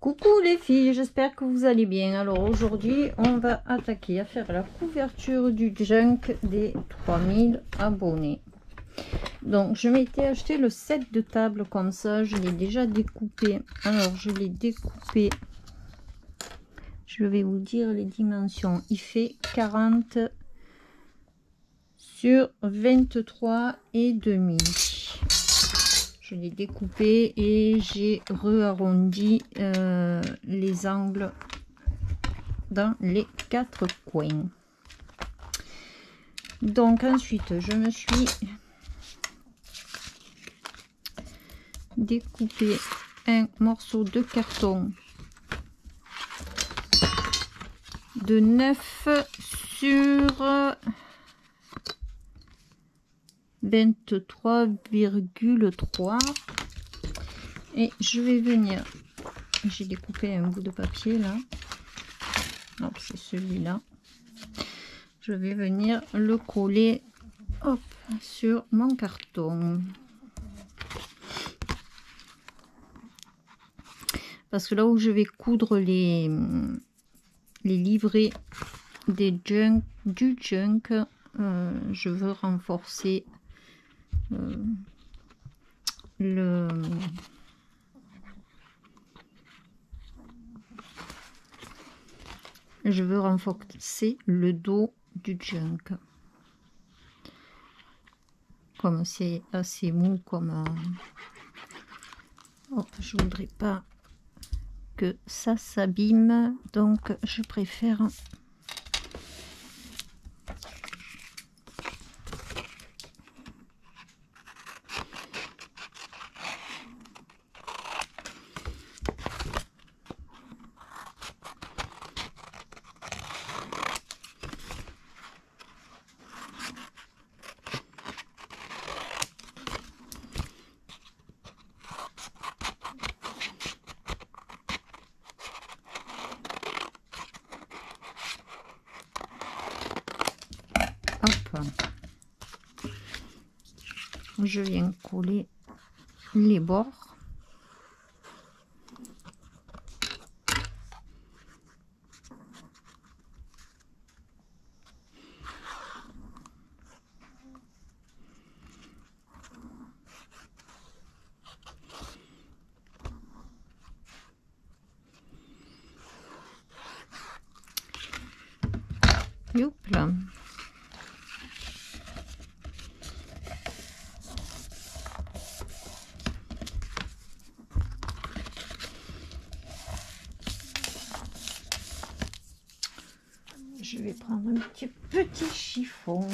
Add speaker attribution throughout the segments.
Speaker 1: Coucou les filles, j'espère que vous allez bien. Alors aujourd'hui, on va attaquer à faire la couverture du junk des 3000 abonnés. Donc je m'étais acheté le set de table comme ça, je l'ai déjà découpé. Alors je l'ai découpé, je vais vous dire les dimensions. Il fait 40 sur 23 et demi. Je l'ai découpé et j'ai re-arrondi les angles dans les 4 coins. Donc ensuite, je me suis découpé un morceau de carton de 9 sur 23,3 et je vais venir, j'ai découpé un bout de papier là, c'est celui-là, je vais venir le coller hop, sur mon carton, parce que là où je vais coudre les livrets du junk, je veux renforcer le dos du junk. Comme c'est assez mou, comme je voudrais pas que ça s'abîme, donc je préfère je viens coller les bords. Youpla. Je vais prendre un petit chiffon.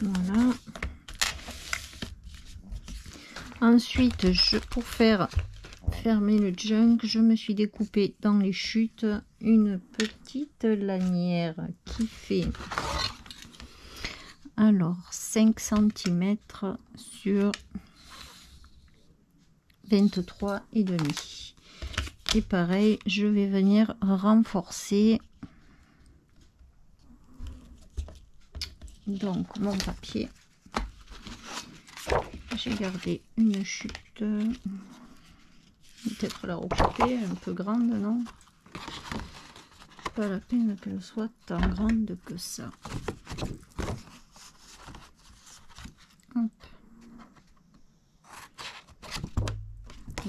Speaker 1: Voilà. Ensuite, pour faire fermer le junk, je me suis découpé dans les chutes une petite lanière qui fait alors 5 cm sur 23 et demi. Et pareil, je vais venir renforcer donc mon papier. J'ai gardé une chute, peut-être la recouper, un peu grande, non? Pas la peine qu'elle soit tant grande que ça. Hop.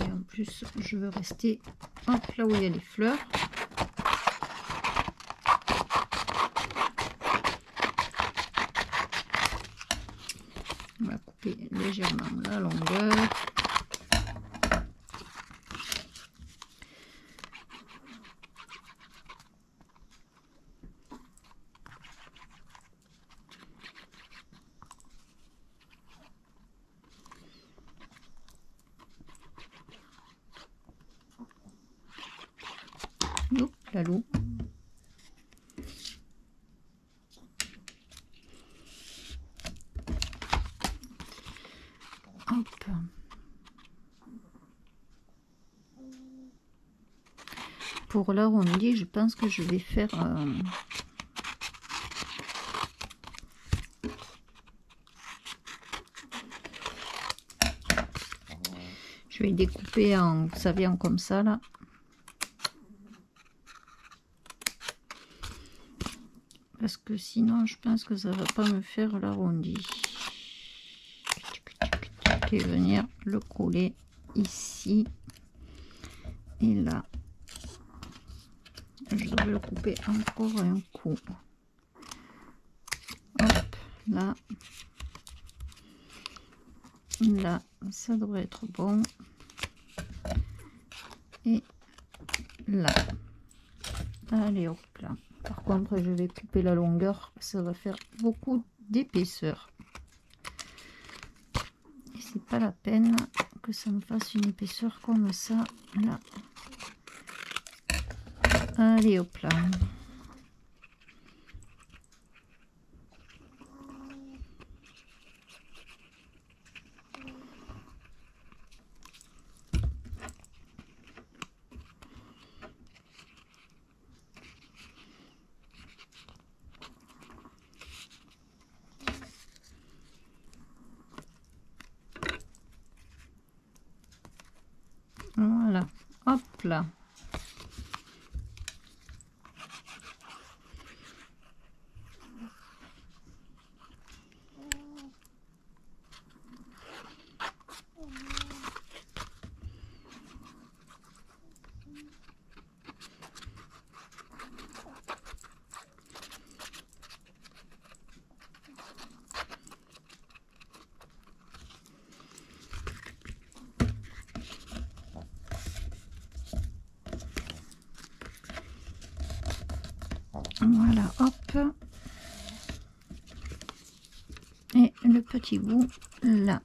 Speaker 1: Et en plus, je veux rester hop, là où il y a les fleurs. On va couper légèrement la longueur. Lalou. Hop. Pour l'arrondi, je pense que je vais faire je vais découper en, vous savez, en comme ça là. Parce que sinon, je pense que ça va pas me faire l'arrondi. Et venir le coller ici et là. Je devrais le couper encore un coup. Hop, là. Là, ça devrait être bon. Et là. Allez, hop là. Par contre, je vais couper la longueur. Ça va faire beaucoup d'épaisseur. Et c'est pas la peine que ça me fasse une épaisseur comme ça. Là. Allez, hop là. Voilà, hop là. Voilà, hop. Et le petit bout là.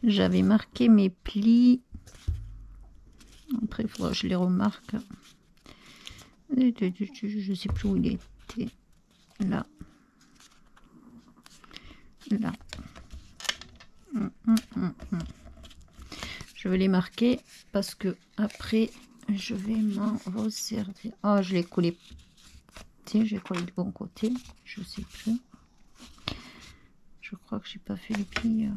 Speaker 1: J'avais marqué mes plis. Après, il faudra que je les remarque. Je sais plus où il était. Là. Là. Je vais les marquer parce que après, je vais m'en resservir. Oh, je l'ai collé. Tiens, j'ai collé du bon côté. Je sais plus. Je crois que j'ai pas fait les plis.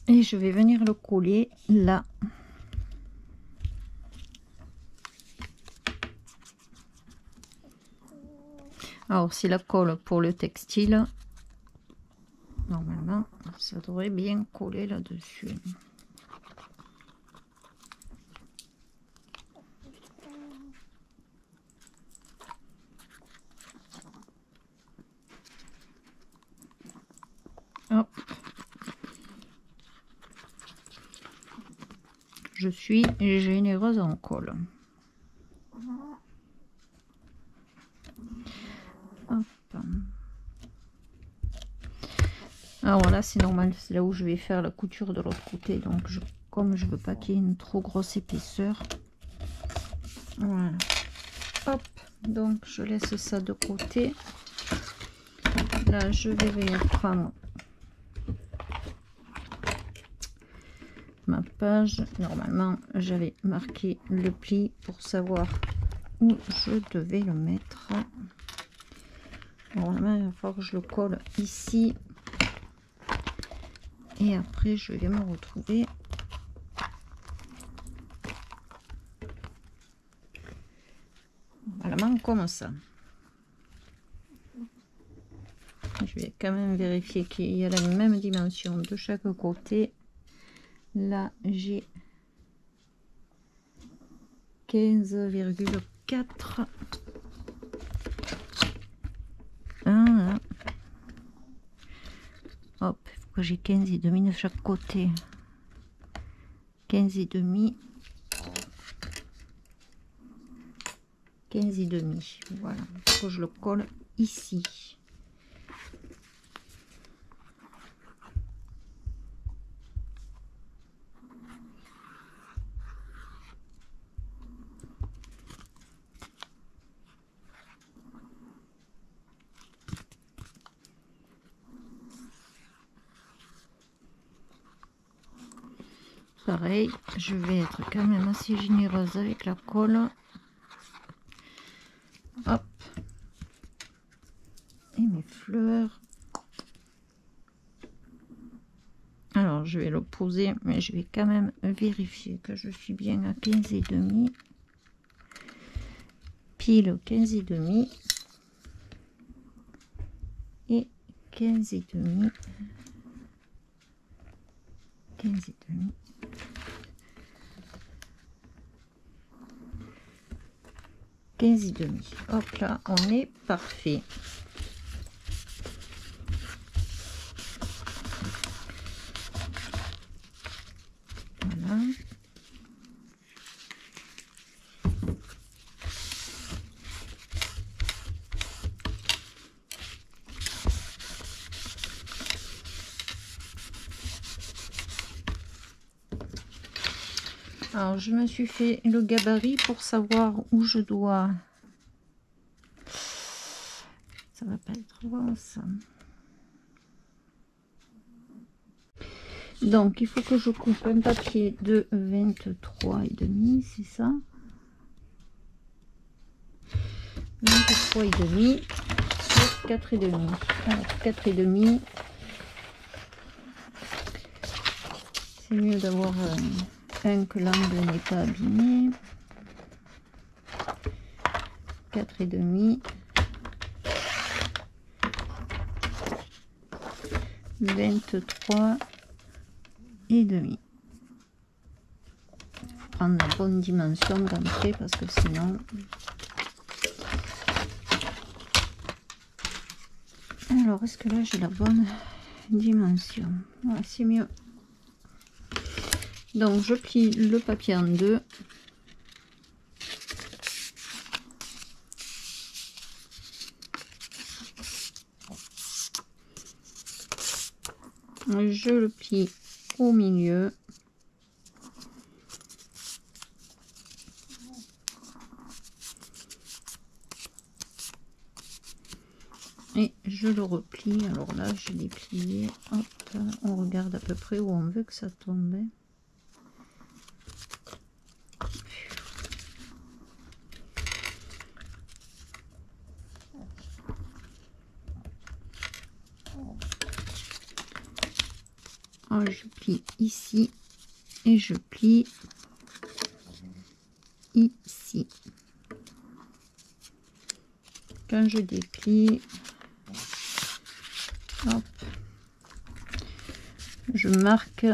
Speaker 1: Et je vais venir le coller là. Alors, c'est la colle pour le textile. Normalement, ça devrait bien coller là-dessus. Hop. Je suis généreuse en colle. Hop. Alors voilà, c'est normal, c'est là où je vais faire la couture de l'autre côté. Donc, comme je veux pas qu'il y ait une trop grosse épaisseur. Voilà. Hop. Donc, je laisse ça de côté. Là, je vais venir prendre ma page. Normalement, j'avais marqué le pli pour savoir où je devais le mettre. Normalement, il va falloir que je le colle ici. Et après, je vais me retrouver normalement comme ça. Je vais quand même vérifier qu'il y a la même dimension de chaque côté. Là, j'ai 15,4. Voilà. Hop, il faut que j'ai 15 et demi de chaque côté. 15 et demi. 15 et demi. Voilà. Il faut que je le colle ici. Pareil, je vais être quand même assez généreuse avec la colle. Hop. Et mes fleurs. Alors, je vais le poser, mais je vais quand même vérifier que je suis bien à 15 et demi. Pile 15 et demi. Et 15 et demi. 15 et demi. 15 et demi. Hop là, on est parfait. Voilà. Alors, je me suis fait le gabarit pour savoir où je dois. Ça va pas être bon, ça. Donc, il faut que je coupe un papier de 23,5, c'est ça? 23,5 sur 4,5. Alors, 4,5. C'est mieux d'avoir un que l'angle n'est pas abîmé. 4,5. 23 et demi. Prendre la bonne dimension d'entrée parce que sinon alors est-ce que là j'ai la bonne dimension? Ouais, c'est mieux. Donc je plie le papier en deux. Je le plie au milieu. Et je le replie. Alors là, je l'ai plié. Hop, on regarde à peu près où on veut que ça tombe. Alors, je plie ici et je plie ici. Quand je déplie, hop, je marque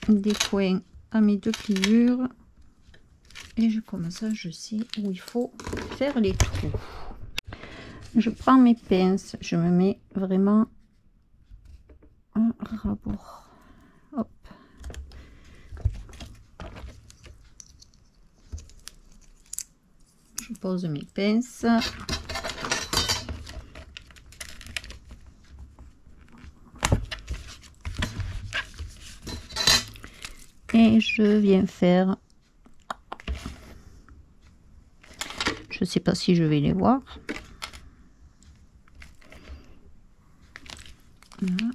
Speaker 1: des coins à mes deux pliures et comme ça je sais où il faut faire les trous. Je prends mes pinces, je me mets vraiment un rabord. Hop. Je pose mes pinces. Et je viens faire, je sais pas si je vais les voir. Voilà.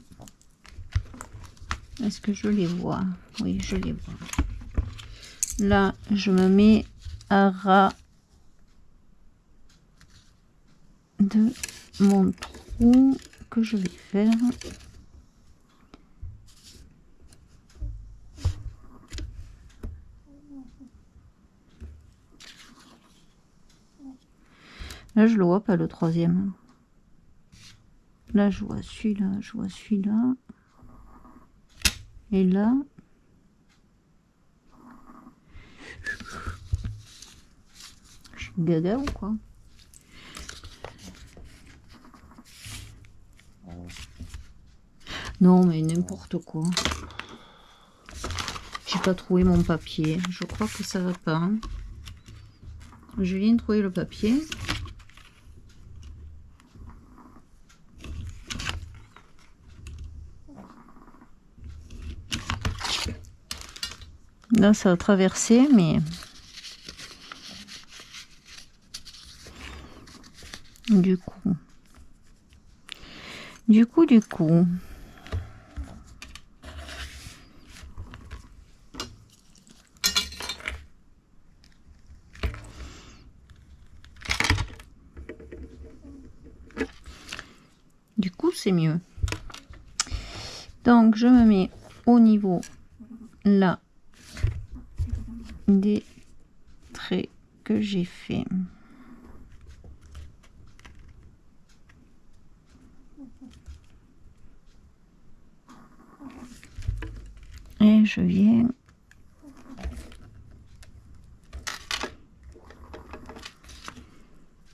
Speaker 1: Est-ce que je les vois? Oui, je les vois. Là, je me mets à ras de mon trou que je vais faire. Là, je le vois pas le troisième. Là, je vois celui-là, je vois celui-là. Et là, je suis gaga ou quoi? Non, mais n'importe quoi. J'ai pas trouvé mon papier. Je crois que ça va pas. Hein. Je viens de trouver le papier. Là, ça a traversé, mais... Du coup... c'est mieux. Donc, je me mets au niveau là des traits que j'ai fait. Et je viens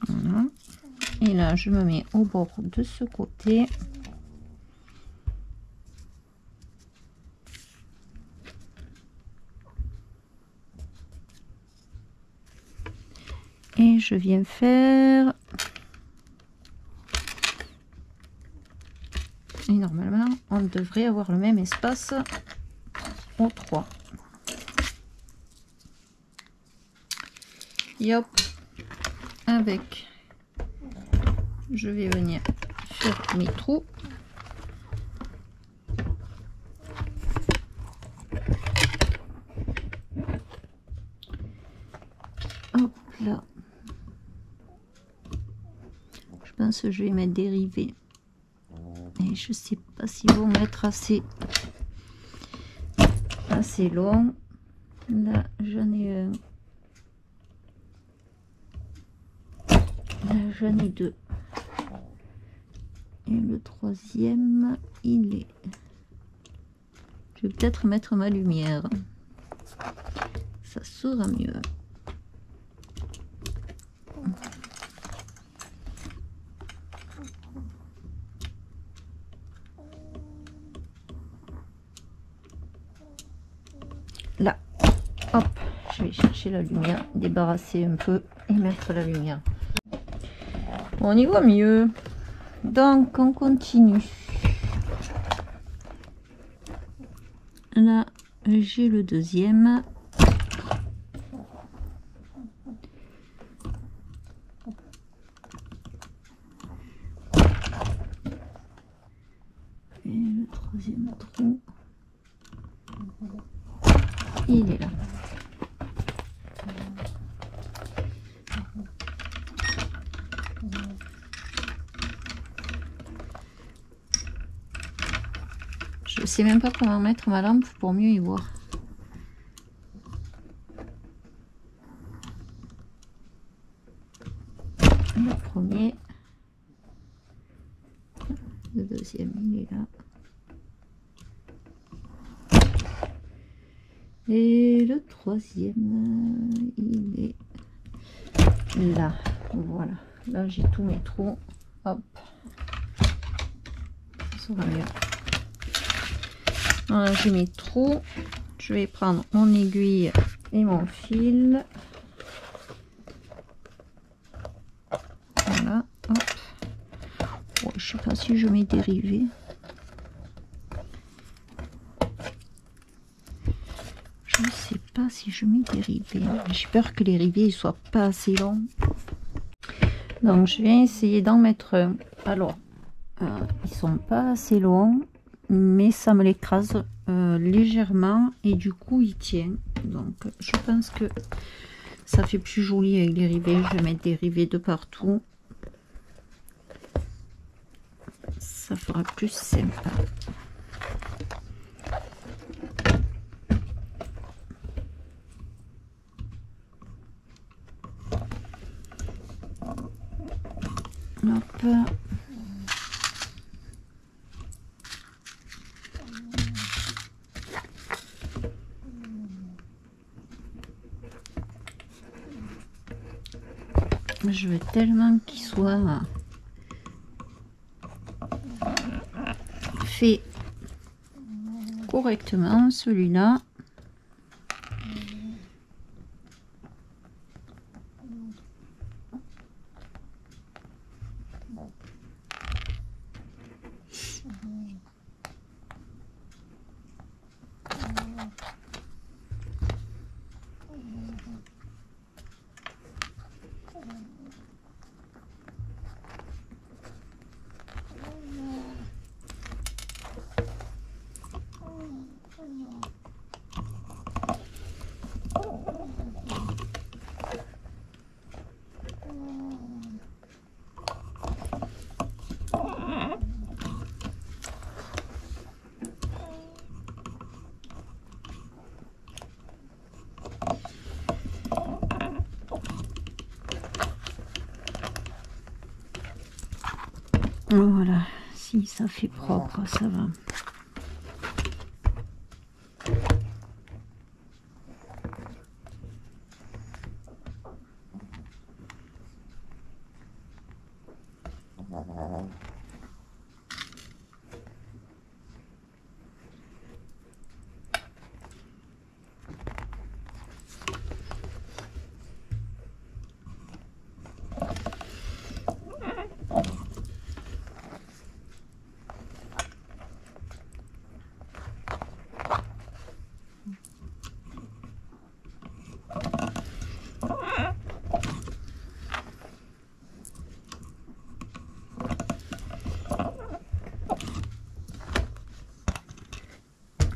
Speaker 1: voilà. Et là, je me mets au bord de ce côté. Et je viens faire... Et normalement, on devrait avoir le même espace aux 3. Yop. Avec... Je vais venir faire mes trous. Hop là. Je pense que je vais mettre des rivets. Et je sais pas s'ils vont être assez long. Là, j'en ai un. Là, j'en ai 2. Et le troisième, il est... Je vais peut-être mettre ma lumière. Ça sera mieux. Là, hop, je vais chercher la lumière, débarrasser un peu et mettre la lumière. Bon, on y voit mieux. Donc, on continue. Là, j'ai le deuxième. Et le troisième trou. Il est là. Je sais même pas comment mettre ma lampe pour mieux y voir. Le premier. Le deuxième, il est là. Et le troisième, il est là. Voilà. Là, j'ai tous mes trous. Hop. Ça sera mieux. Voilà, j'ai mes trous. Je vais prendre mon aiguille et mon fil. Voilà. Hop. Oh, je sais pas si je mets des rivets. Je ne sais pas si je mets des rivets. J'ai peur que les rivets ne soient pas assez longs. Donc je vais essayer d'en mettre un. Alors, ils sont pas assez longs, mais ça me l'écrase légèrement et du coup il tient. Donc je pense que ça fait plus joli avec les rivets. Je vais mettre des rivets de partout. Ça fera plus sympa. Hop. Je veux tellement qu'il soit fait correctement, celui-là. Voilà, si ça fait propre, ça va.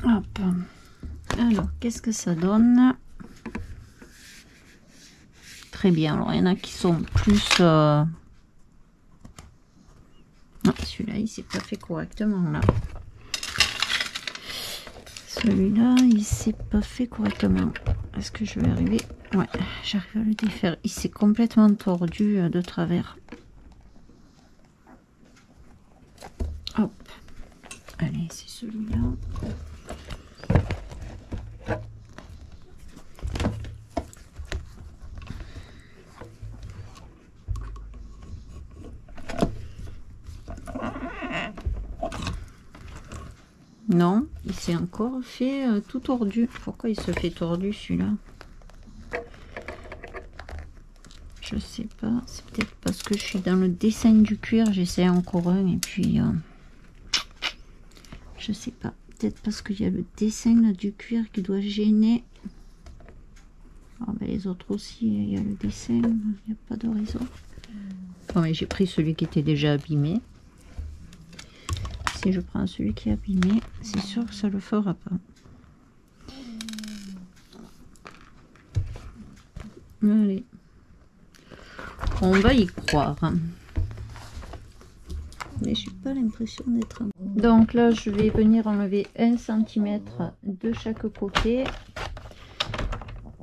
Speaker 1: Hop. Alors, qu'est-ce que ça donne? Très bien. Alors, il y en a qui sont plus... Ah, celui-là, il s'est pas fait correctement, là. Celui-là, il s'est pas fait correctement. Est-ce que je vais arriver? Ouais, j'arrive à le défaire. Il s'est complètement tordu de travers. Hop. Allez, c'est celui-là. Non, il s'est encore fait tout tordu. Pourquoi il se fait tordu celui-là? Je sais pas. C'est peut-être parce que je suis dans le dessin du cuir. J'essaie encore un et puis... je sais pas. Peut-être parce qu'il y a le dessin là, du cuir qui doit gêner. Oh, ben, les autres aussi, il y a le dessin. Il n'y a pas de raison. Bon, mais j'ai pris celui qui était déjà abîmé. Si je prends celui qui est abîmé, c'est sûr que ça le fera pas. Allez. On va y croire. Mais j'ai pas l'impression d'être... Donc là, je vais venir enlever 1 cm de chaque côté.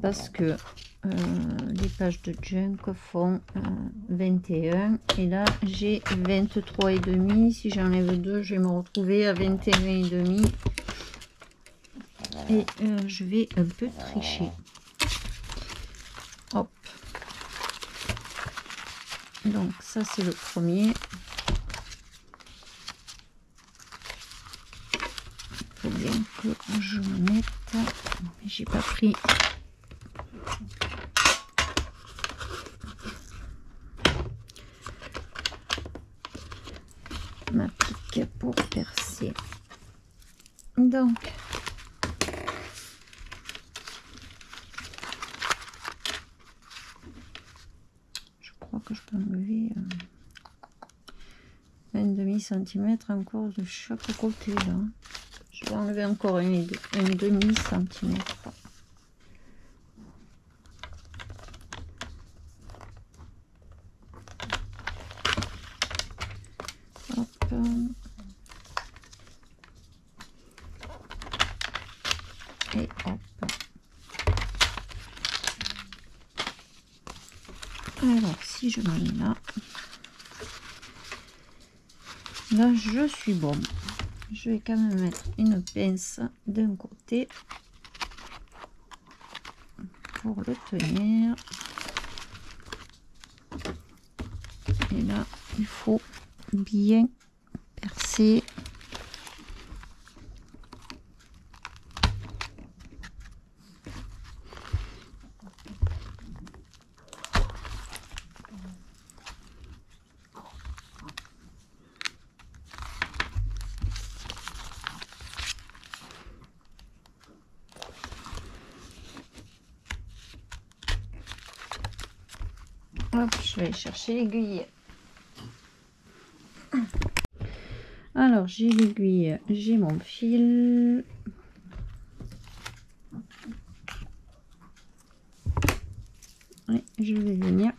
Speaker 1: Parce que les pages de junk font 21 et là j'ai 23,5. Si j'enlève 2, je vais me retrouver à 21,5 et je vais un peu tricher. Hop, donc ça c'est le premier. Il faut bien que je me mette, j'ai pas pris ma pique pour percer. Donc je crois que je peux enlever un demi-centimètre encore de chaque côté là. Je vais enlever encore un demi-centimètre. Et hop. Alors si je mets là, je suis bon. Je vais quand même mettre une pince d'un côté pour le tenir. Et là, il faut bien percer. Hop, je vais chercher l'aiguille. Alors, j'ai l'aiguille, j'ai mon fil. Et je vais venir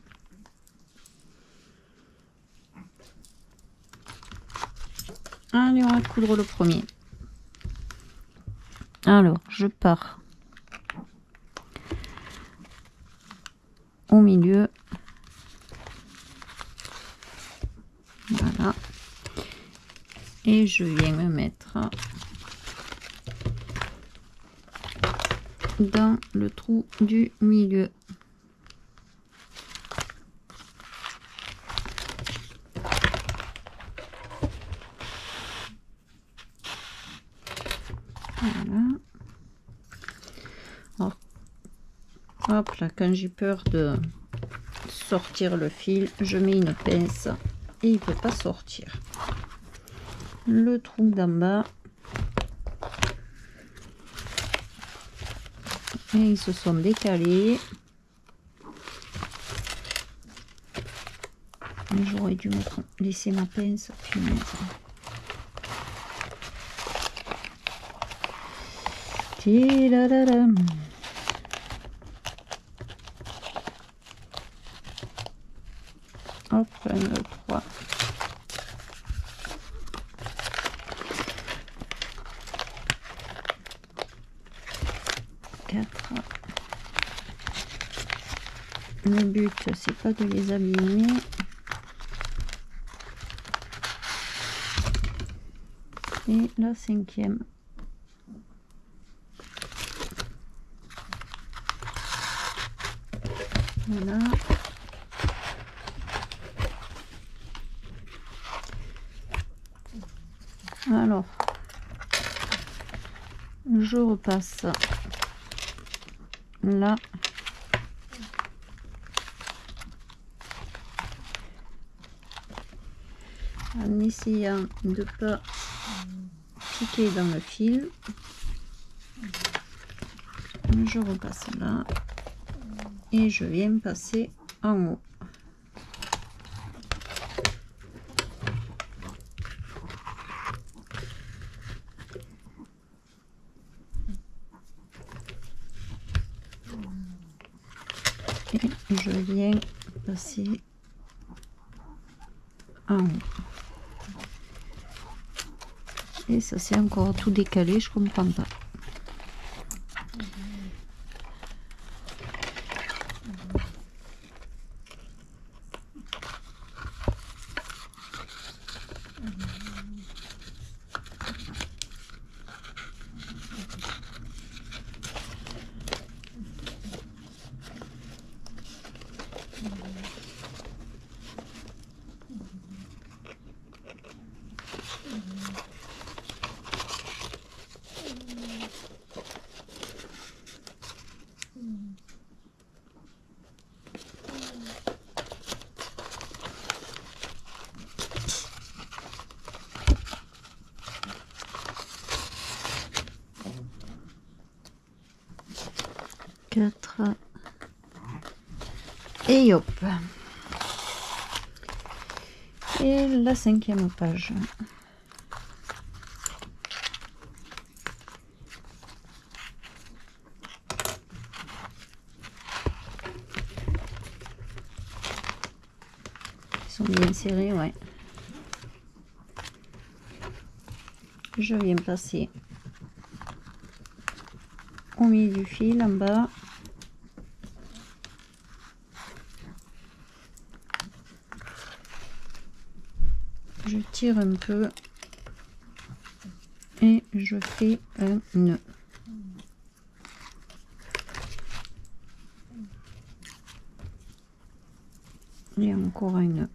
Speaker 1: allez, on va coudre le premier. Alors, je pars au milieu. Voilà. Et je viens me mettre dans le trou du milieu. Voilà. Alors, hop là, quand j'ai peur de sortir le fil, je mets une pince et il peut pas sortir. Le trou d'en bas. Et ils se sont décalés. J'aurais dû laisser ma pince. Punaise. Tidadadam. Hop, 1, 2, 3. 4. Le but, c'est pas de les abîmer. Et la 5e. Voilà. Alors, je repasse là. En essayant de pas piquer dans le fil. Je repasse là. Et je viens passer en haut. Et je viens passer en haut. Et ça c'est encore tout décalé, je comprends pas. Et hop. Et la 5e page. Ils sont bien serrés, ouais. Je viens passer au milieu du fil en bas. Je tire un peu et je fais un nœud. Et encore un nœud.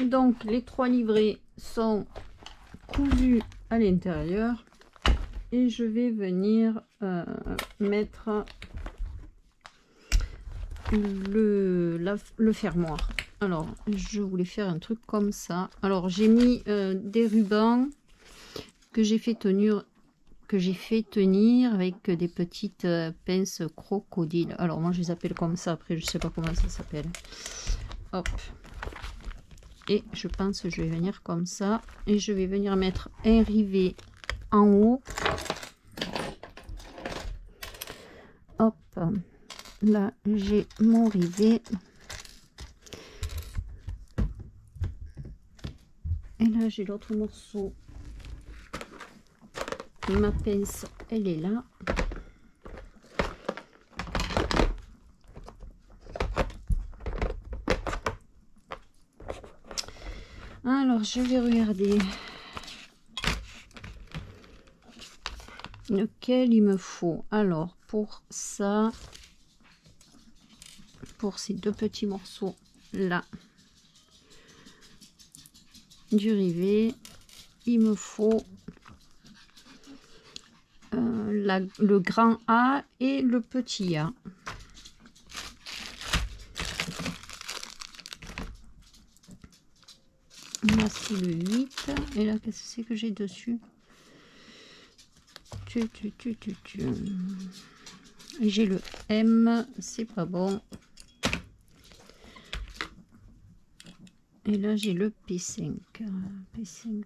Speaker 1: Donc les 3 livrets sont cousus à l'intérieur et je vais venir mettre le fermoir. Alors je voulais faire un truc comme ça. Alors j'ai mis des rubans que j'ai fait tenir avec des petites pinces crocodile. Alors moi je les appelle comme ça, après je sais pas comment ça s'appelle. Hop. Et je pense que je vais venir comme ça et je vais venir mettre un rivet en haut. Hop, là j'ai mon rivet et là j'ai l'autre morceau. Ma pince elle est là. Alors je vais regarder lequel il me faut. Alors pour ça, pour ces 2 petits morceaux là du rivet, il me faut le grand A et le petit A. Là c'est le 8 et là qu'est-ce que c'est que j'ai dessus? J'ai le M, c'est pas bon. Et là j'ai le P5. P5.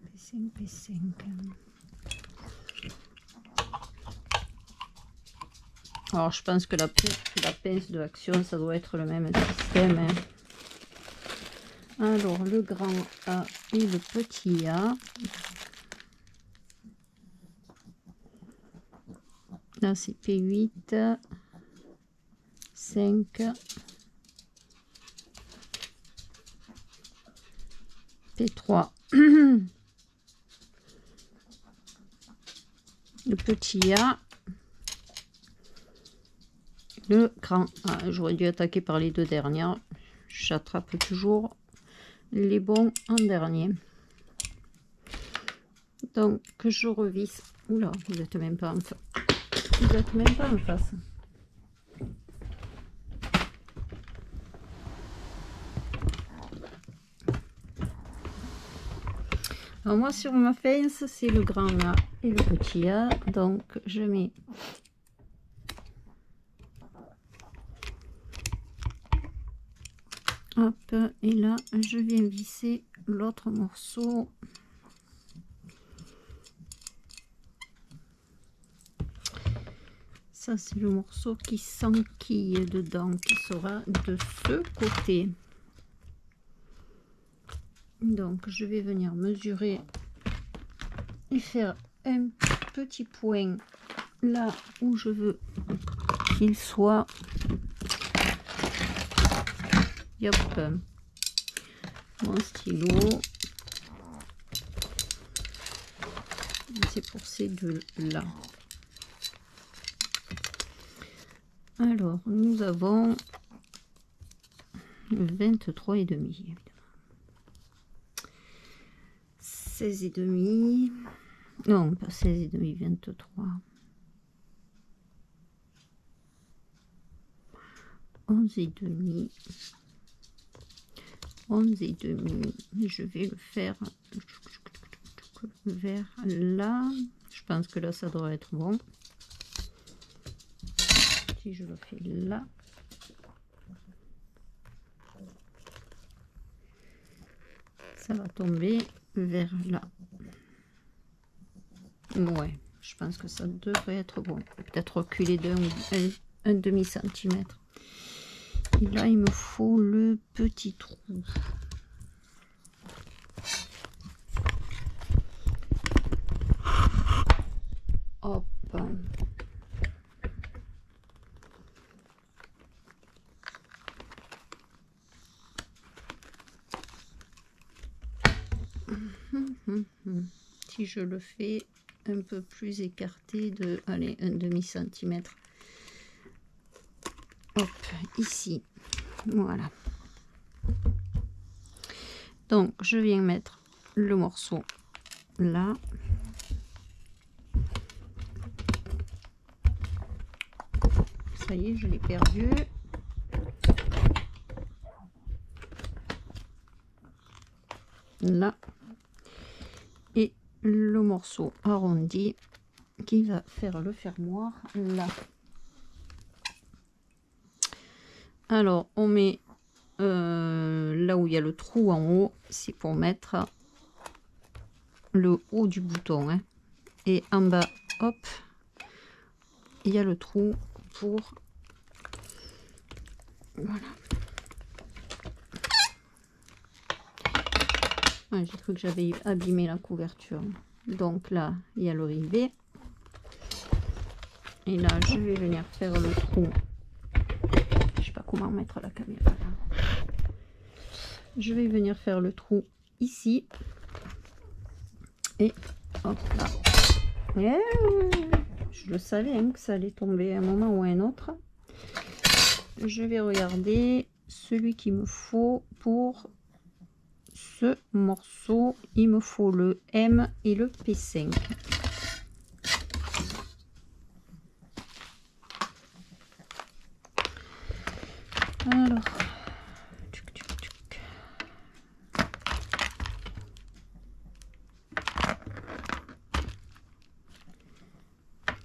Speaker 1: Alors je pense que la pince de Action ça doit être le même système, hein. Alors le grand A et le petit A. Là c'est P8, 5, P3. Le petit A, le grand A. J'aurais dû attaquer par les 2 dernières. J'attrape toujours les bons en dernier. Donc je revisse. Oula, vous n'êtes même pas en face. Vous êtes même pas en face. Alors moi sur ma pince c'est le grand A et le petit A, donc je mets hop, et là je viens visser l'autre morceau. Ça c'est le morceau qui s'enquille dedans, qui sera de ce côté. Donc je vais venir mesurer et faire un petit point là où je veux qu'il soit. Hop, mon stylo, c'est pour ces 2 là. Alors nous avons 23,5. 16,5, non pas 16,5, 23, 11,5, 11,5. Je vais le faire vers là. Je pense que là ça doit être bon. Si je le fais là, ça va tomber vers là. Ouais, je pense que ça devrait être bon. Peut-être reculer d'un demi-centimètre. Et là il me faut le petit trou. Hop. Si je le fais un peu plus écarté de, allez, un demi-centimètre. Hop, ici. Voilà. Donc je viens mettre le morceau là. Ça y est, je l'ai perdu. Là. Et le morceau arrondi qui va faire le fermoir là. Alors on met là où il y a le trou en haut, c'est pour mettre le haut du bouton, hein. Et en bas, hop, il y a le trou pour, voilà. Ah, j'ai cru que j'avais abîmé la couverture. Donc là, il y a le rivet. Et là, je vais venir faire le trou. Je sais pas comment mettre la caméra là. Je vais venir faire le trou ici. Et hop là. Et je le savais hein, que ça allait tomber à un moment ou à un autre. Je vais regarder celui qu'il me faut pour ce morceau. Il me faut le M et le P5. Alors,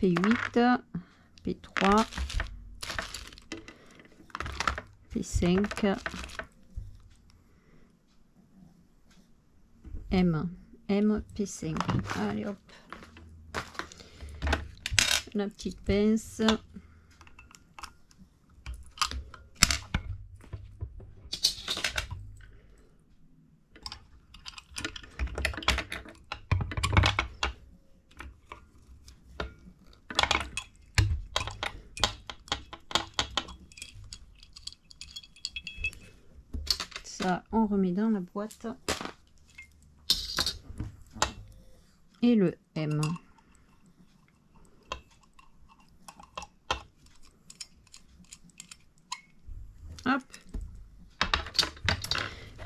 Speaker 1: P8, P3, P5, M, P5. Allez hop, la petite pince. Ça, on remet dans la boîte. Et le M. Hop.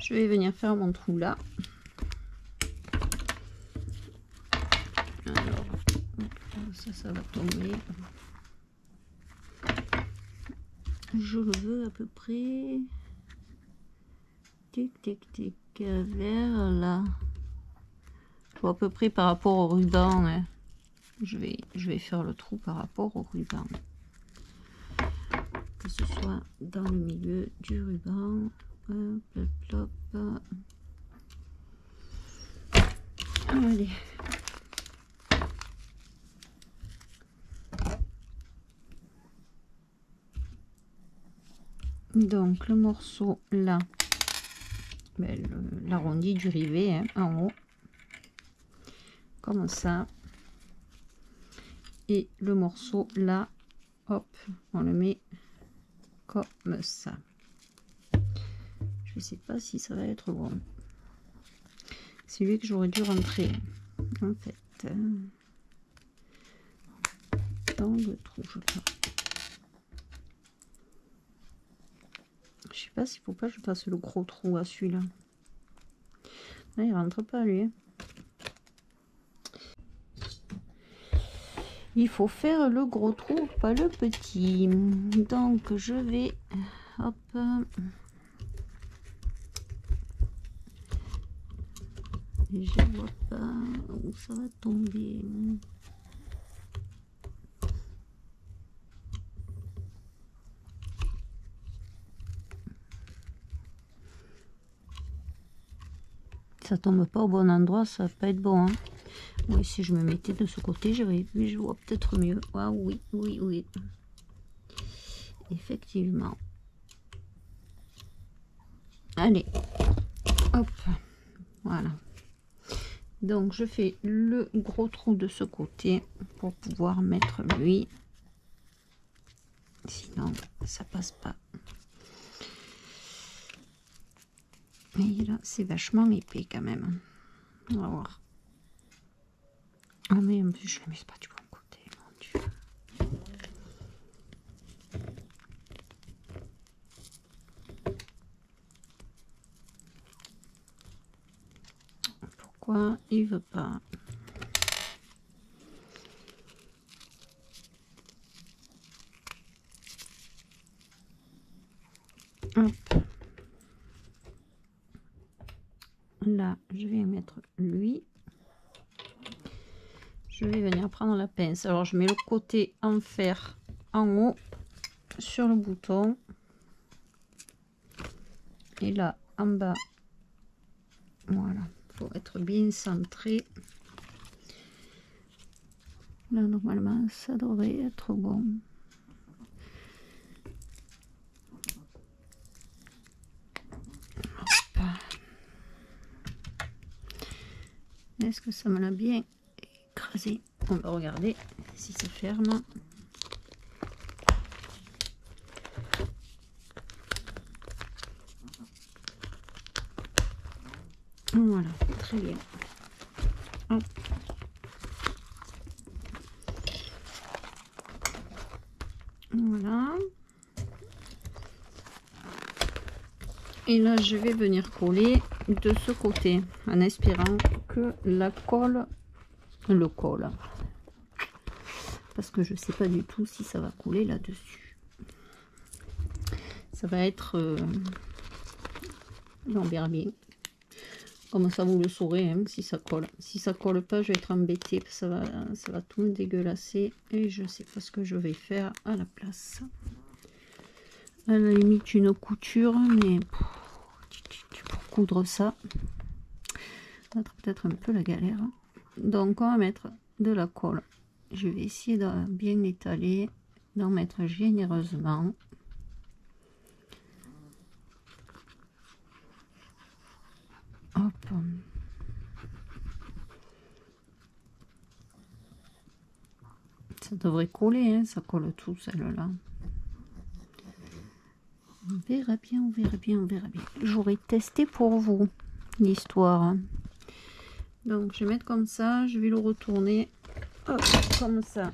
Speaker 1: Je vais venir faire mon trou là. Alors, ça va tomber. Je le veux à peu près. Tic, tic, tic, vers là. Je vois à peu près par rapport au ruban. Hein. Je vais faire le trou par rapport au ruban. Que ce soit dans le milieu du ruban. Plop, plop. Allez. Donc le morceau là, ben, l'arrondi du rivet hein, en haut, comme ça. Et le morceau là, hop, on le met comme ça. Je sais pas si ça va être bon. C'est lui que j'aurais dû rentrer en fait dans le trou, je crois. Je sais pas s'il faut pas que je fasse le gros trou à celui-là. Là, il rentre pas lui. Hein. Il faut faire le gros trou, pas le petit. Donc je vais, hop. Et je vois pas où ça va tomber. Ça tombe pas au bon endroit, ça va pas être bon. Hein. Oui, si je me mettais de ce côté, je vois peut-être mieux. Ah oui, oui, oui. Effectivement. Allez, hop, voilà. Donc je fais le gros trou de ce côté pour pouvoir mettre lui. Sinon, ça passe pas. Et là, c'est vachement épais quand même. On va voir. Ah mais en plus, je le mets pas du bon côté, mon Dieu. pourquoi il veut pas. Hop. Là, je vais mettre lui. Je vais venir prendre la pince. Alors, je mets le côté en fer en haut sur le bouton. Et là, en bas, voilà, faut être bien centré. Là, normalement, ça devrait être bon. Est-ce que ça me l'a bien écrasé? On va regarder si ça ferme. Voilà, très bien. Hop. Voilà. Et là, je vais venir coller de ce côté en espérant que la colle le colle. Parce que je sais pas du tout si ça va coller là-dessus. Ça va être... on verra bien. Comme ça, vous le saurez hein, si ça colle. Si ça colle pas, je vais être embêtée. Ça va tout me dégueulasser. Et je sais pas ce que je vais faire à la place. À la limite, une couture. Mais pour coudre ça, ça va être peut-être un peu la galère. Donc, on va mettre de la colle. Je vais essayer de bien l'étaler, d'en mettre généreusement. Hop. Ça devrait coller, hein, ça colle tout celle-là. On verra bien, on verra bien, on verra bien. J'aurais testé pour vous l'histoire. Donc je vais mettre comme ça, je vais le retourner. Hop, comme ça.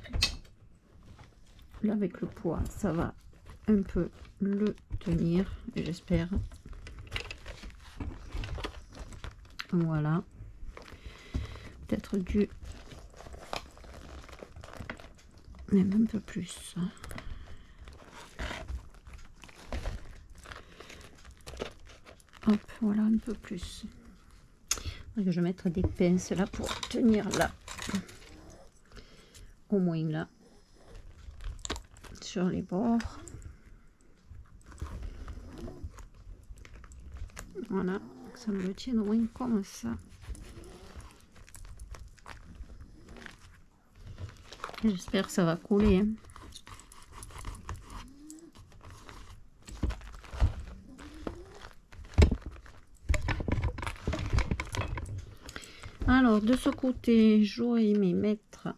Speaker 1: Là avec le poids, ça va un peu le tenir, j'espère. Voilà. Peut-être du... même un peu plus. Hop, voilà un peu plus. Je vais mettre des pinces là pour tenir là. Au moins là. Sur les bords. Voilà. Ça me le tient au moins comme ça. J'espère que ça va coller. Hein. Alors, de ce côté, j'aurais aimé mettre...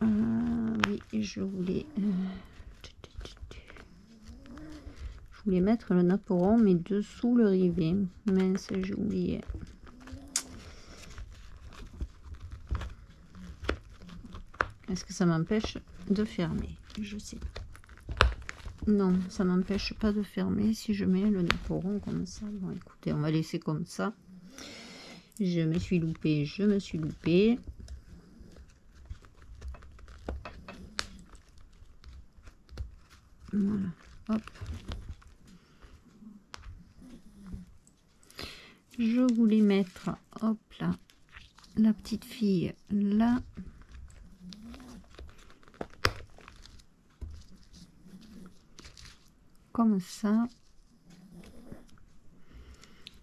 Speaker 1: oui, je voulais mettre le naperon, mais dessous le rivet. Mince, j'ai oublié. Est-ce que ça m'empêche de fermer? Je sais pas. Non, ça m'empêche pas de fermer si je mets le naperon comme ça. Bon, écoutez, on va laisser comme ça. Je me suis loupée, je me suis loupée. Voilà, hop. Je voulais mettre, hop là, la petite fille là. Comme ça.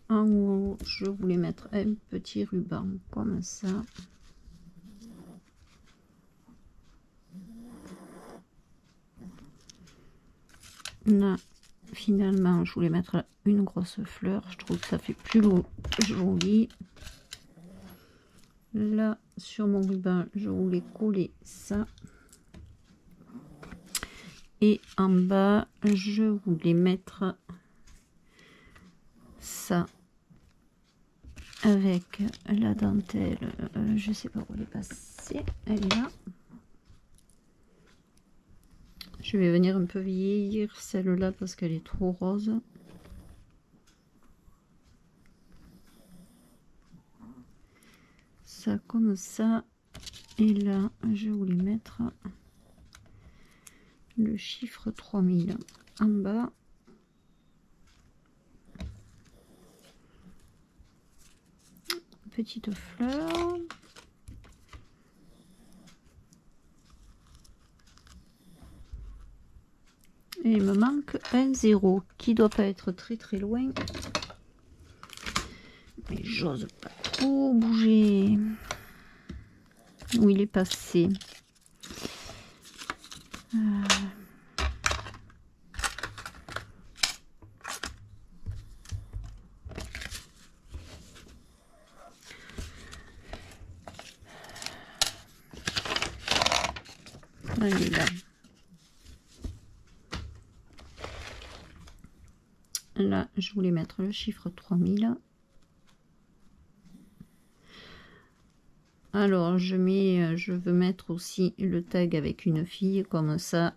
Speaker 1: En haut, je voulais mettre un petit ruban comme ça. Là, finalement, je voulais mettre une grosse fleur. Je trouve que ça fait plus joli. Là, sur mon ruban, je voulais coller ça. Et en bas, je voulais mettre ça avec la dentelle. Je sais pas où elle est passée. Elle est là. Je vais venir un peu vieillir celle-là parce qu'elle est trop rose. ça comme ça. Et là, je voulais mettre le chiffre 3000 en bas. Petite fleur. Et il me manque un 0 qui doit pas être très loin. Mais j'ose pas trop bouger. Où il est passé. Il est là. Là, je voulais mettre le chiffre 3000. Alors, je veux mettre aussi le tag avec une fille, comme ça,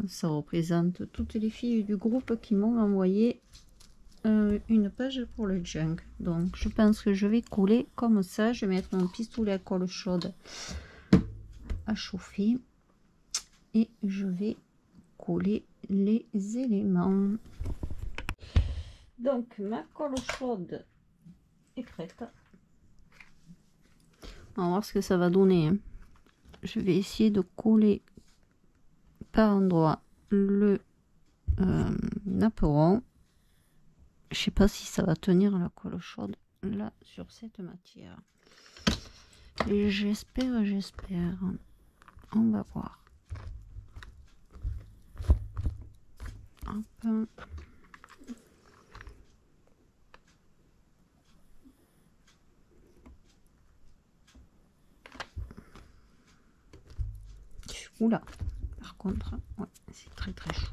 Speaker 1: ça représente toutes les filles du groupe qui m'ont envoyé une page pour le junk. Donc, je pense que je vais coller comme ça. Je vais mettre mon pistolet à colle chaude à chauffer et je vais coller les éléments. Donc, ma colle chaude est prête. On va voir ce que ça va donner, hein. Je vais essayer de coller par endroit le napperon. Je sais pas si ça va tenir la colle chaude là sur cette matière. J'espère. On va voir. Hop. Oula, par contre, ouais, c'est très chaud.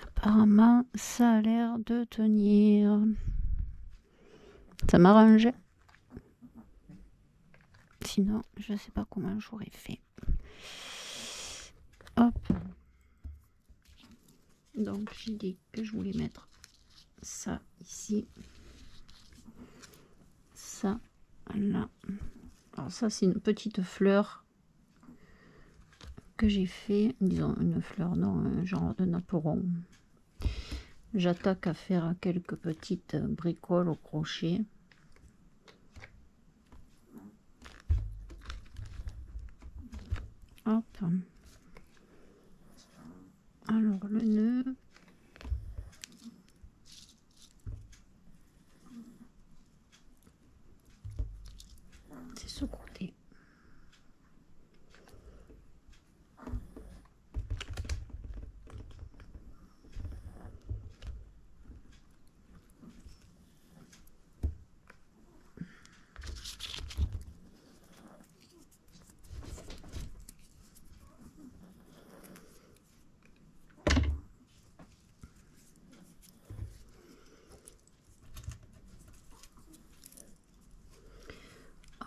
Speaker 1: Apparemment, ça a l'air de tenir. Ça m'arrange. Sinon, je sais pas comment j'aurais fait. Hop. Donc, j'ai dit que je voulais mettre ça ici. Ça, là. Alors ça, c'est une petite fleur que j'ai fait. Disons, une fleur, non, un genre de napperon. J'attaque à faire quelques petites bricoles au crochet. Hop. Alors le nœud. C'est ce côté.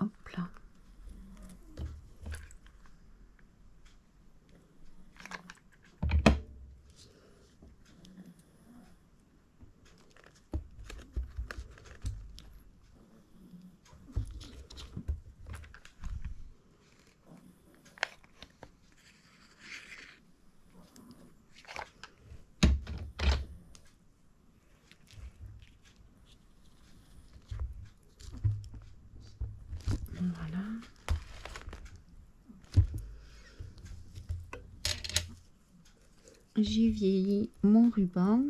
Speaker 1: Hop là. Voilà. J'ai vieilli mon ruban.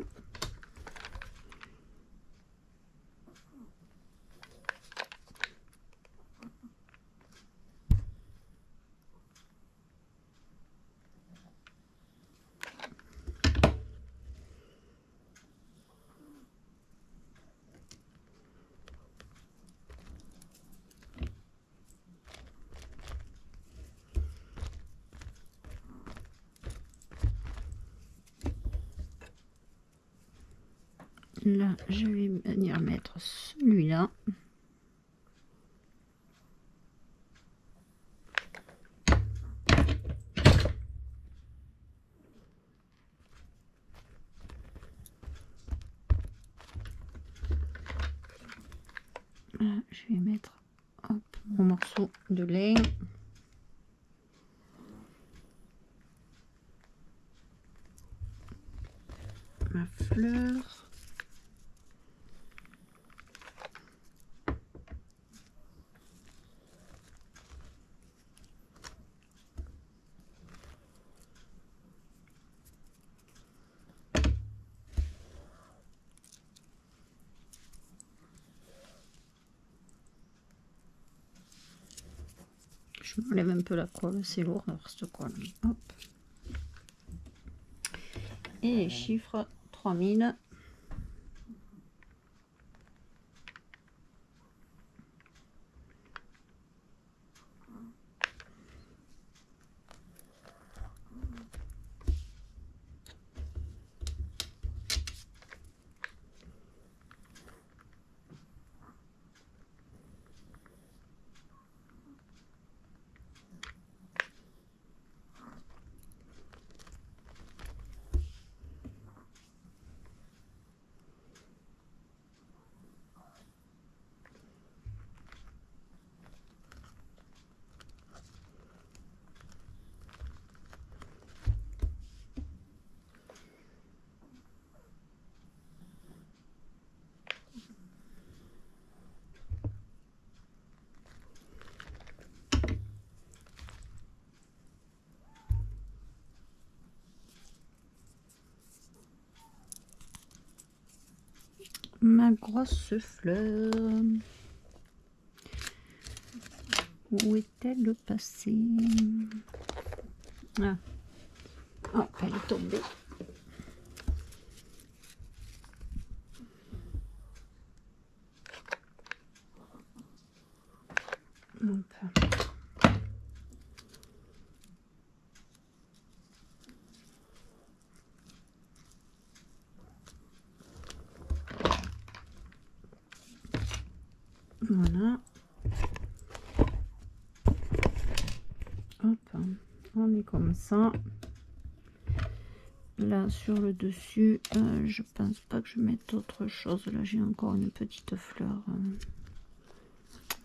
Speaker 1: Là, je vais venir mettre celui-là. morceau de lin. Ma fleur. Je m'enlève un peu la colle, c'est lourd d'avoir cette colle. Hop. Et les chiffres 3000. Ma grosse fleur. Où est-elle passée? Ah. Oh, elle est tombée. Hop. Voilà. Hop, on est comme ça. Là sur le dessus, je pense pas que je mette autre chose. Là j'ai encore une petite fleur.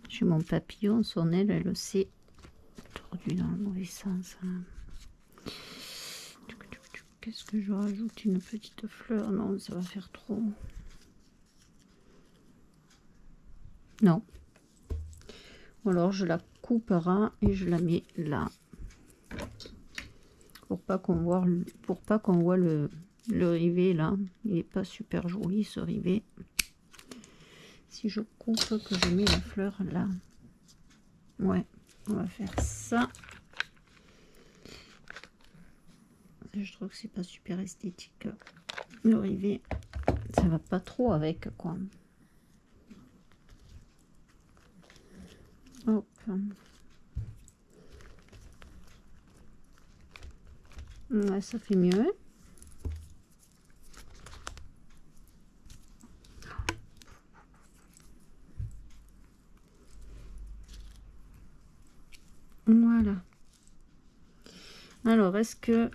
Speaker 1: J'ai mon papillon, son aile, elle s'est tordue dans le mauvais sens. Qu'est-ce que je rajoute? Une petite fleur? Non, ça va faire trop. Non. Ou alors je la coupera et je la mets là. Pour pas qu'on voit le rivet là. Il n'est pas super joli ce rivet. Si je coupe, que je mets la fleur là. Ouais, on va faire ça. Je trouve que c'est pas super esthétique. Le rivet, ça va pas trop avec quoi. Hop. Ouais, ça fait mieux. Voilà. Alors, est-ce que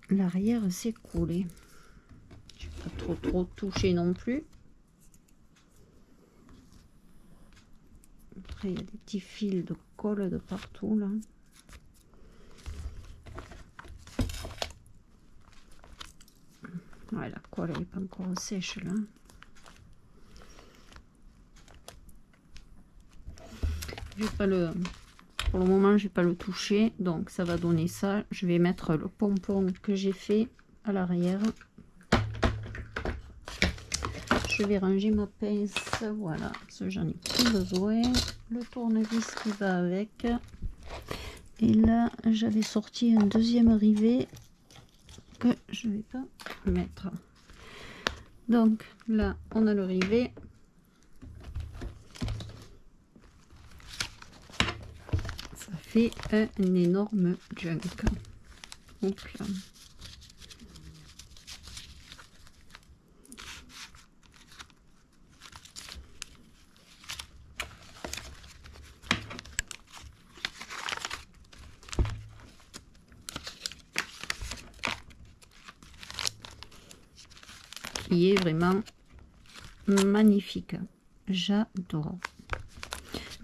Speaker 1: l'arrière s'est coulé? Je ne vais pas trop toucher non plus. Après, il y a des petits fils de colle de partout là. Ouais, la colle n'est pas encore sèche là. Pour le moment, je vais pas le toucher, donc ça va donner ça. Je vais mettre le pompon que j'ai fait à l'arrière. Je vais ranger ma pince, voilà, parce que j'en ai plus besoin. Le tournevis qui va avec. Et là, j'avais sorti un deuxième rivet que je vais pas mettre. Donc là, on a le rivet. Ça fait un énorme junk. Donc là. Qui est vraiment magnifique. j'adore.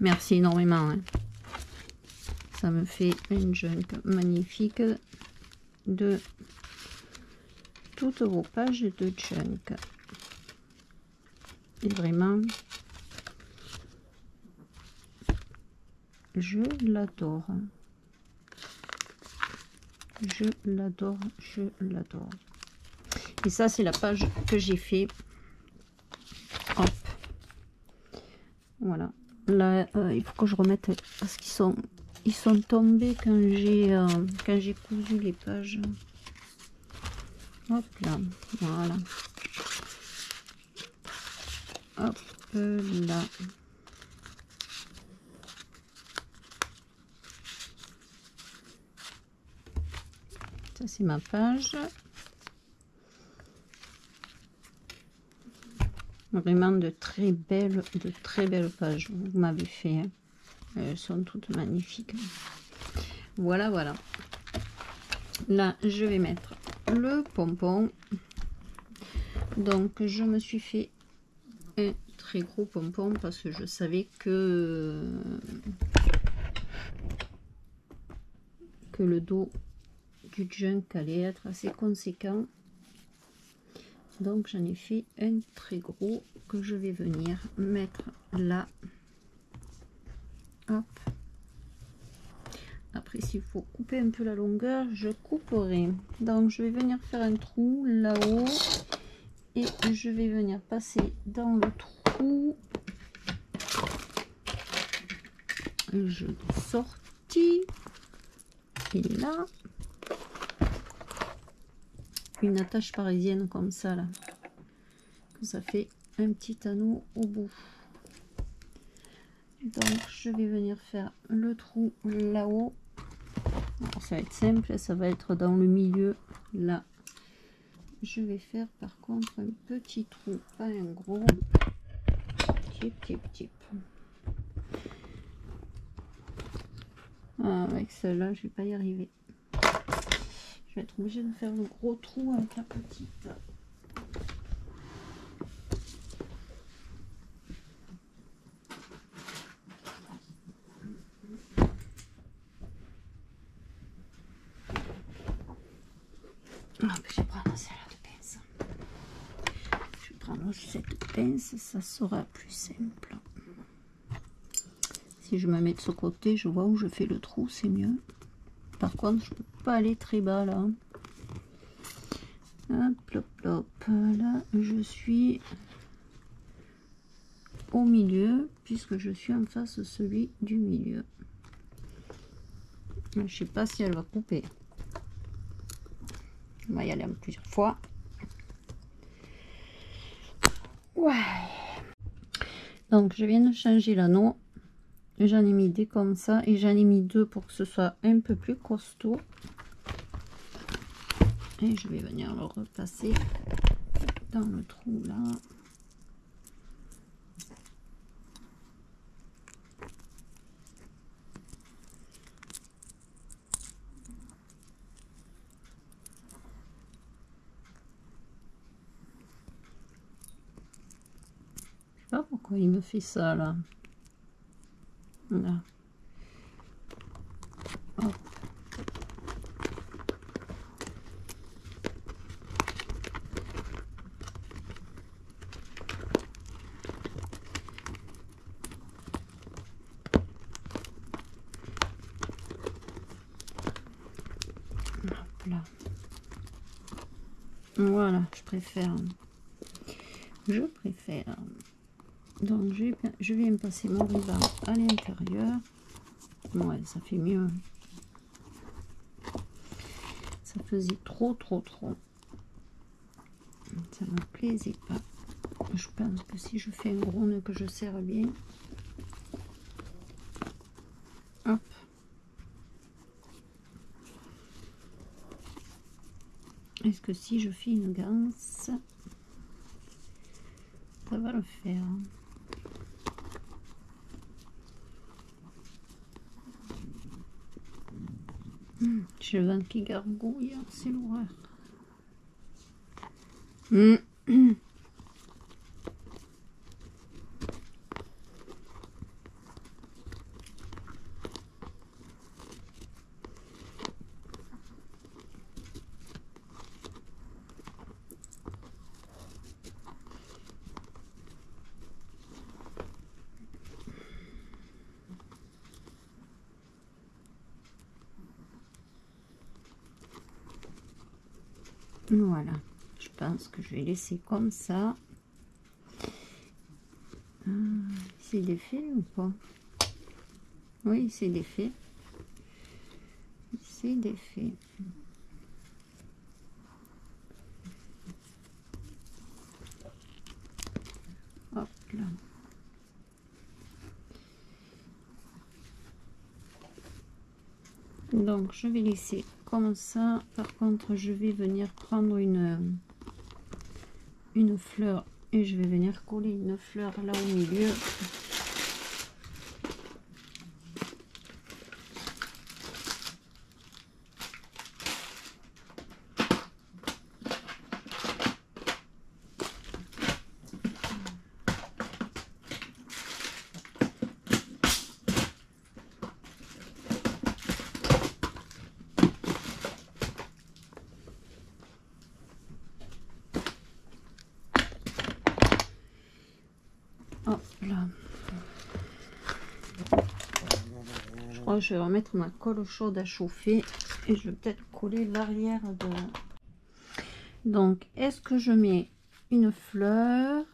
Speaker 1: Merci énormément, hein. Ça me fait une junk magnifique de toutes vos pages de junk. Et vraiment, je l'adore. Je l'adore, je l'adore. Et ça, c'est la page que j'ai fait. Hop. Voilà. Là, il faut que je remette parce qu'ils sont tombés quand j'ai cousu les pages. Hop là. Voilà. Hop là. Ça, c'est ma page. Vraiment de très belles pages. Vous m'avez fait. Hein. Elles sont toutes magnifiques. Voilà, voilà. Là, je vais mettre le pompon. Donc, je me suis fait un très gros pompon parce que je savais que le dos du junk allait être assez conséquent. Donc, j'en ai fait un très gros que je vais venir mettre là. Hop. Après, s'il faut couper un peu la longueur, je couperai. Donc, je vais venir faire un trou là-haut. Et je vais venir passer dans le trou. Je l'ai sorti. Et là, une attache parisienne comme ça, là. Ça fait un petit anneau au bout. Donc, je vais venir faire le trou là-haut. Ça va être simple, ça va être dans le milieu, là. Je vais faire par contre un petit trou, pas un gros. Tip. Ah, avec celle-là, je vais pas y arriver. Je vais être obligée de faire le gros trou avec la petite. Je vais prendre celle-là de pince. Je vais prendre cette pince, ça sera plus simple. Si je me mets de ce côté, je vois où je fais le trou, c'est mieux. Par contre, je peux pas aller très bas là. Hop, plop, plop. Là, je suis au milieu, puisque je suis en face de celui du milieu. Je sais pas si elle va couper. On va y aller en plusieurs fois. Ouais. Donc, je viens de changer l'anneau. J'en ai mis des comme ça et j'en ai mis deux pour que ce soit un peu plus costaud. Et je vais venir le repasser dans le trou là. Je sais pas pourquoi il me fait ça là. Là. Hop. Hop là. Voilà, je préfère. Donc je viens me passer mon ruban à l'intérieur. Ouais, ça fait mieux. Ça faisait trop. Ça me plaisait pas. Je pense que si je fais un gros nœud que je serre bien. Hop. Est-ce que si je fais une ganse, ça va le faire? J'ai le ventre qui gargouille, c'est l'horreur. Voilà, je pense que je vais laisser comme ça. C'est défait ou pas? Oui, c'est défait. C'est défait. Hop là. Donc je vais laisser comme ça. Par contre, je vais venir prendre une fleur et je vais venir coller une fleur là au milieu. Hop là. Je crois que je vais remettre ma colle chaude à chauffer et je vais peut-être coller l'arrière de... Donc, est-ce que je mets une fleur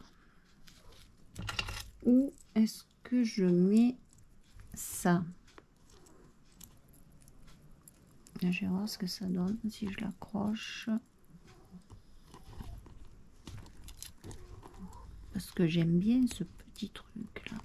Speaker 1: ou est-ce que je mets ça? Je vais voir ce que ça donne si je l'accroche. Parce que j'aime bien ce petit truc là.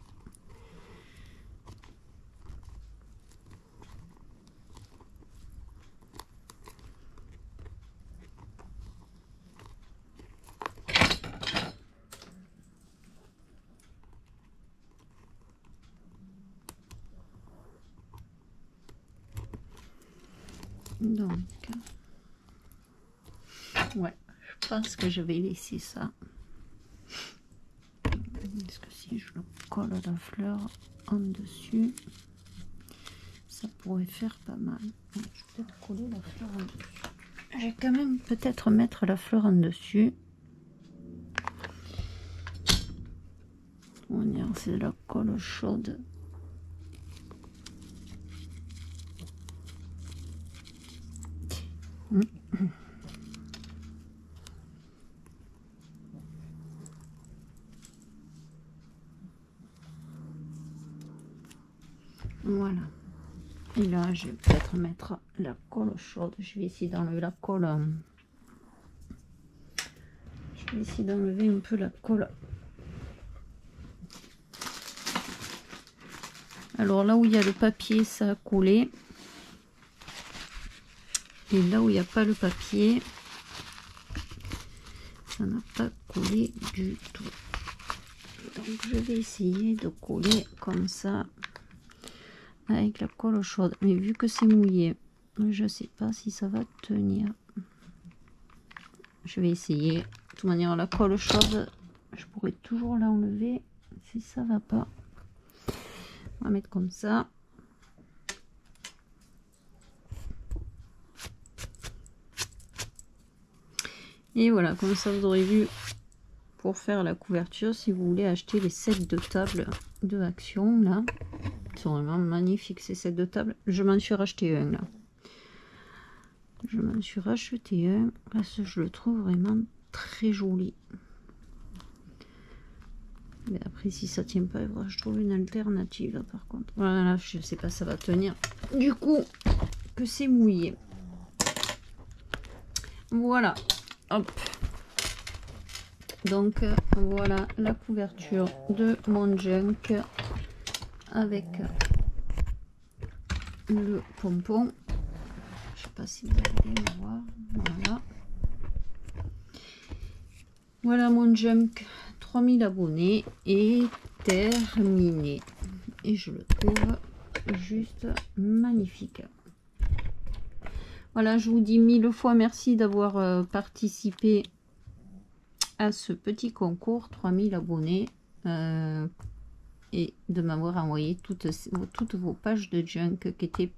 Speaker 1: Donc, ouais, je pense que je vais laisser ça. Parce que si je le colle la fleur en dessus, ça pourrait faire pas mal. Je vais peut-être coller la fleur en dessus. Je vais quand même peut-être mettre la fleur en dessus. On dirait que c'est de la colle chaude. Voilà. Et là, je vais peut-être mettre la colle chaude. Je vais essayer d'enlever la colle. Je vais essayer d'enlever un peu la colle. Alors là où il y a le papier, ça a collé. Et là où il n'y a pas le papier, ça n'a pas collé du tout. Donc je vais essayer de coller comme ça avec la colle chaude. Mais vu que c'est mouillé, je ne sais pas si ça va tenir. Je vais essayer. De toute manière, la colle chaude, je pourrais toujours l'enlever si ça va pas. On va mettre comme ça. Et voilà, comme ça vous aurez vu pour faire la couverture. Si vous voulez acheter les sets de table de Action, là, ils sont vraiment magnifiques ces sets de table. Je m'en suis racheté un là. Je m'en suis racheté un parce que je le trouve vraiment très joli. Mais après, si ça tient pas, je trouve une alternative là, par contre. Voilà, je sais pas, ça va tenir. Du coup, que c'est mouillé. Voilà. Hop. Donc, voilà la couverture de mon junk avec le pompon. Je sais pas si vous allez le voir. Voilà. Voilà mon junk. 3000 abonnés est terminé. Et je le trouve juste magnifique. Voilà, je vous dis 1000 fois merci d'avoir participé à ce petit concours 3000 abonnés et de m'avoir envoyé toutes vos pages de junk qui étaient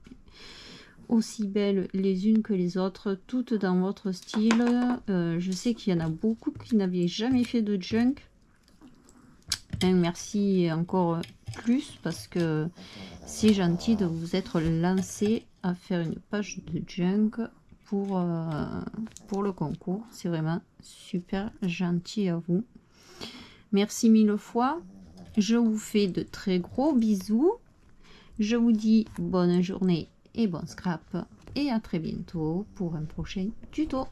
Speaker 1: aussi belles les unes que les autres, toutes dans votre style. Je sais qu'il y en a beaucoup qui n'avaient jamais fait de junk. Et merci encore plus parce que c'est gentil de vous être lancé à faire une page de junk pour le concours. C'est vraiment super gentil à vous. Merci mille fois. Je vous fais de très gros bisous. Je vous dis bonne journée et bon scrap. Et à très bientôt pour un prochain tuto.